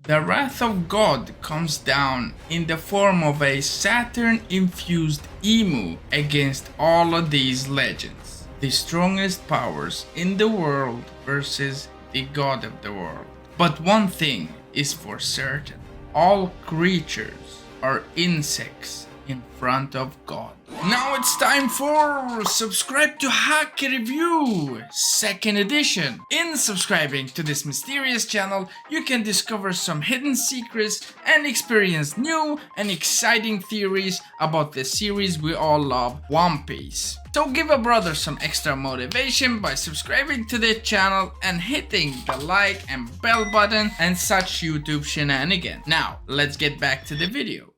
The wrath of God comes down in the form of a Saturn-infused emu against all of these legends. The strongest powers in the world versus the god of the world. But one thing is for certain. All creatures are insects in front of God. Now it's time for Subscribe to Haki Review 2nd edition. In subscribing to this mysterious channel, you can discover some hidden secrets and experience new and exciting theories about the series we all love, One Piece. So give a brother some extra motivation by subscribing to the channel and hitting the like and bell button and such YouTube shenanigans. Now, let's get back to the video.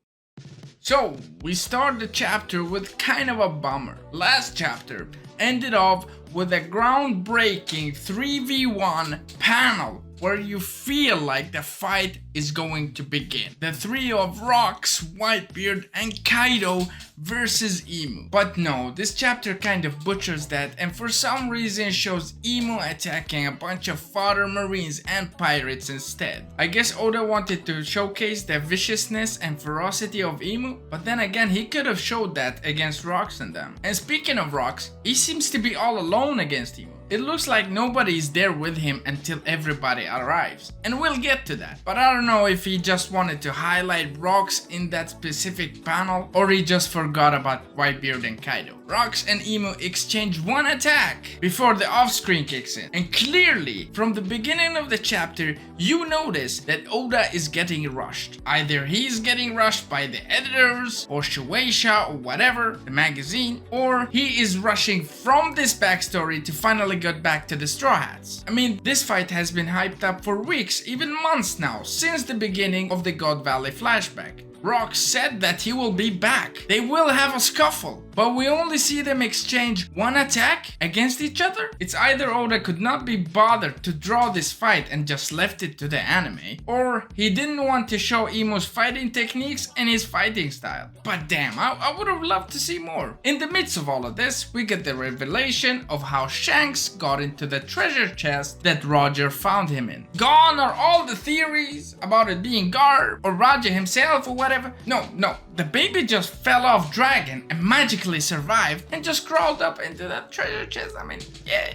So, we start the chapter with kind of a bummer. Last chapter ended off with a groundbreaking 3v1 panel where you feel like the fight is going to begin. The three of Rocks, Whitebeard and Kaido versus Emu. But no, this chapter kind of butchers that and for some reason shows Emu attacking a bunch of fodder marines and pirates instead. I guess Oda wanted to showcase the viciousness and ferocity of Emu, but then again he could have showed that against Rocks and them. And speaking of Rocks, he seems to be all alone against Emu. It looks like nobody is there with him until everybody arrives, and we'll get to that. But I don't know if he just wanted to highlight Rocks in that specific panel, or he just forgot about Whitebeard and Kaido. Rocks and Emu exchange one attack before the off-screen kicks in, and clearly, from the beginning of the chapter, you notice that Oda is getting rushed. Either he's getting rushed by the editors, or Shueisha, or whatever, the magazine, or he is rushing from this backstory to finally get back to the Straw Hats. I mean, this fight has been hyped up for weeks, even months now, since the beginning of the God Valley flashback. Rocks said that he will be back. They will have a scuffle, but we only see them exchange one attack against each other. It's either Oda could not be bothered to draw this fight and just left it to the anime, or he didn't want to show Emu's fighting techniques and his fighting style. But damn, I would have loved to see more. In the midst of all of this, we get the revelation of how Shanks got into the treasure chest that Roger found him in. Gone are all the theories about it being Garp or Roger himself or whatever. No, the baby just fell off Dragon and magically survived and just crawled up into that treasure chest. I mean, yeah,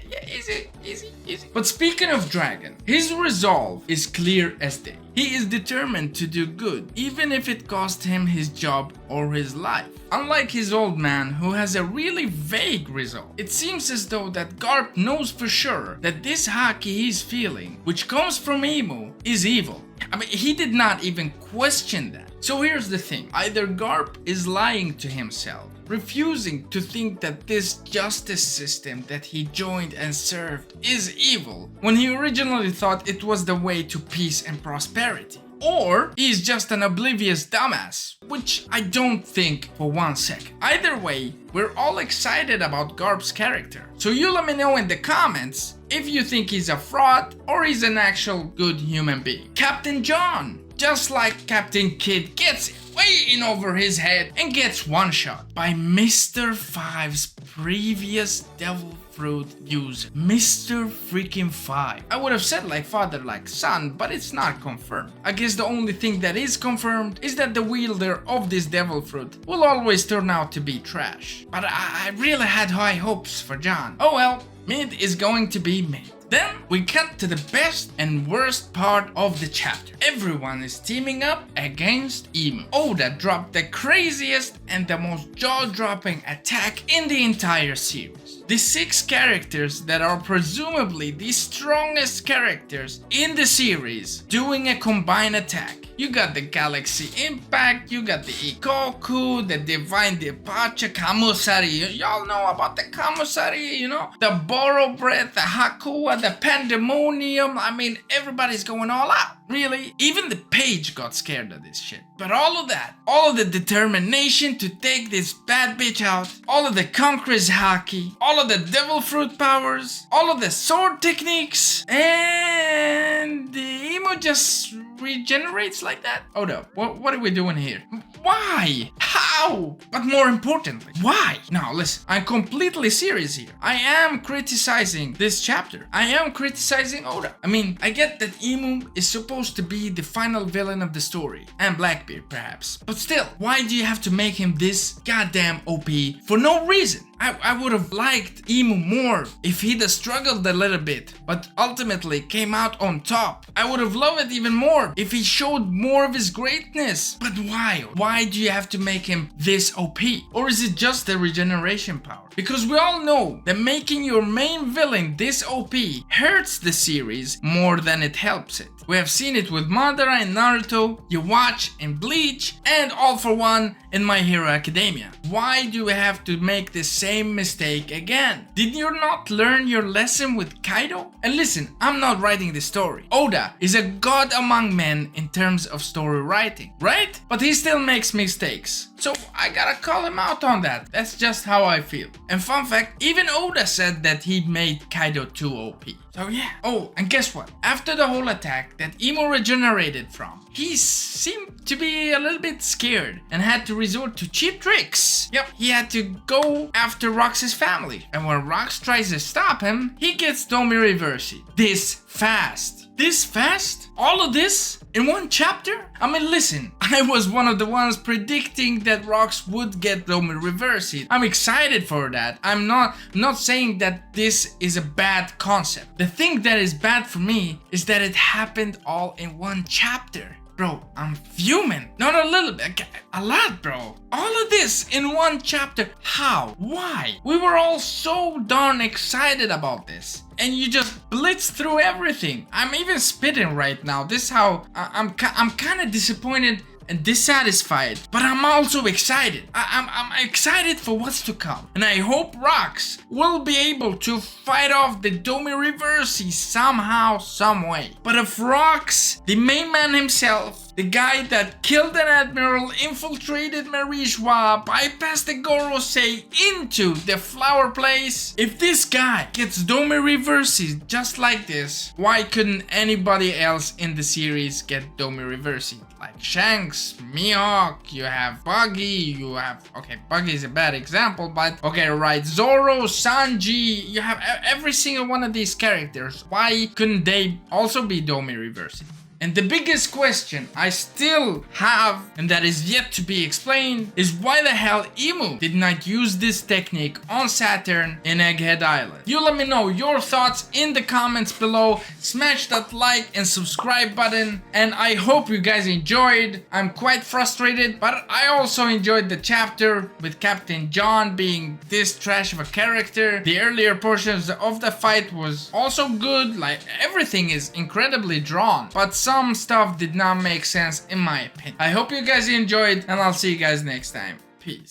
easy. But speaking of Dragon, his resolve is clear as day. He is determined to do good, even if it cost him his job or his life. Unlike his old man, who has a really vague resolve. It seems as though that Garp knows for sure that this haki he's feeling, which comes from Emu, is evil. I mean, he did not even question that. So here's the thing, either Garp is lying to himself, refusing to think that this justice system that he joined and served is evil, when he originally thought it was the way to peace and prosperity. Or he's just an oblivious dumbass, which I don't think for one second. Either way, we're all excited about Garp's character. So you let me know in the comments if you think he's a fraud or he's an actual good human being. Captain John, just like Captain Kidd, gets way in over his head and gets one shot by Mr. Five's previous devil fruit user. Mr. freaking Five. I would have said like father like son, but it's not confirmed. I guess the only thing that is confirmed is that the wielder of this devil fruit will always turn out to be trash. But I really had high hopes for John. Oh well, mid is going to be mid. Then we cut to the best and worst part of the chapter. Everyone is teaming up against Emu. Oda dropped the craziest and the most jaw-dropping attack in the entire series. The 6 characters that are presumably the strongest characters in the series doing a combined attack. You got the Galaxy Impact, you got the Ikoku, the Divine Departure, Kamusari. Y'all know about the Kamusari, you know? The Borrow Breath, the Hakuwa, the Pandemonium. I mean, everybody's going all out. Really? Even the page got scared of this shit. But all of that, all of the determination to take this bad bitch out, all of the Conqueror's haki, all of the devil fruit powers, all of the sword techniques, and the Emu just regenerates like that? Hold up, what are we doing here? Why? How? But more importantly, why? Now listen, I'm completely serious here. I am criticizing this chapter. I am criticizing Oda. I mean, I get that Imu is supposed to be the final villain of the story, and Blackbeard perhaps. But still, why do you have to make him this goddamn OP for no reason? I would have liked Imu more if he'd have struggled a little bit, but ultimately came out on top. I would have loved it even more if he showed more of his greatness. But why? Why do you have to make him this OP? Or is it just the regeneration power? Because we all know that making your main villain this OP hurts the series more than it helps it. We have seen it with Madara and Naruto, you watch in Bleach, and All for One in My Hero Academia. Why do we have to make the same mistake again? Did you not learn your lesson with Kaido? And listen, I'm not writing the story. Oda is a god among men in terms of story writing, right? But he still makes mistakes. So I gotta call him out on that. That's just how I feel. And fun fact, even Oda said that he made Kaido too OP. So yeah. Oh, and guess what? After the whole attack that Imo regenerated from, he seemed to be a little bit scared and had to resort to cheap tricks. Yep, he had to go after Rox's family. And when Rox tries to stop him, he gets Domi Reversi. This fast. This fast? All of this in one chapter? I mean, listen, I was one of the ones predicting that Rox would get Domi Reversi. I'm excited for that. I'm not saying that this is a bad concept. The thing that is bad for me is that it happened all in one chapter. Bro, I'm fuming. Not a little bit, a lot, bro. All of this in one chapter. How? Why? We were all so darn excited about this. And you just blitz through everything. I'm even spitting right now. This is how I'm kind of disappointed and dissatisfied, but I'm also excited. I'm excited for what's to come, and I hope Rox will be able to fight off the Domi Reversi somehow, some way. But if Rox, the main man himself, the guy that killed an admiral, infiltrated Marishwa, bypassed the Gorosei into the flower place, if this guy gets Domi Reversi just like this, why couldn't anybody else in the series get Domi Reversi? Like Shanks, Mihawk, you have Buggy, you have... Okay, Buggy is a bad example, but... Okay, right, Zoro, Sanji, you have every single one of these characters. Why couldn't they also be Domi Reversi? And the biggest question I still have, and that is yet to be explained, is why the hell Imu did not use this technique on Saturn in Egghead Island. You let me know your thoughts in the comments below. Smash that like and subscribe button, and I hope you guys enjoyed. I'm quite frustrated, but I also enjoyed the chapter with Captain John being this trash of a character. The earlier portions of the fight was also good, like everything is incredibly drawn, but some stuff did not make sense in my opinion. I hope you guys enjoyed, and I'll see you guys next time. Peace.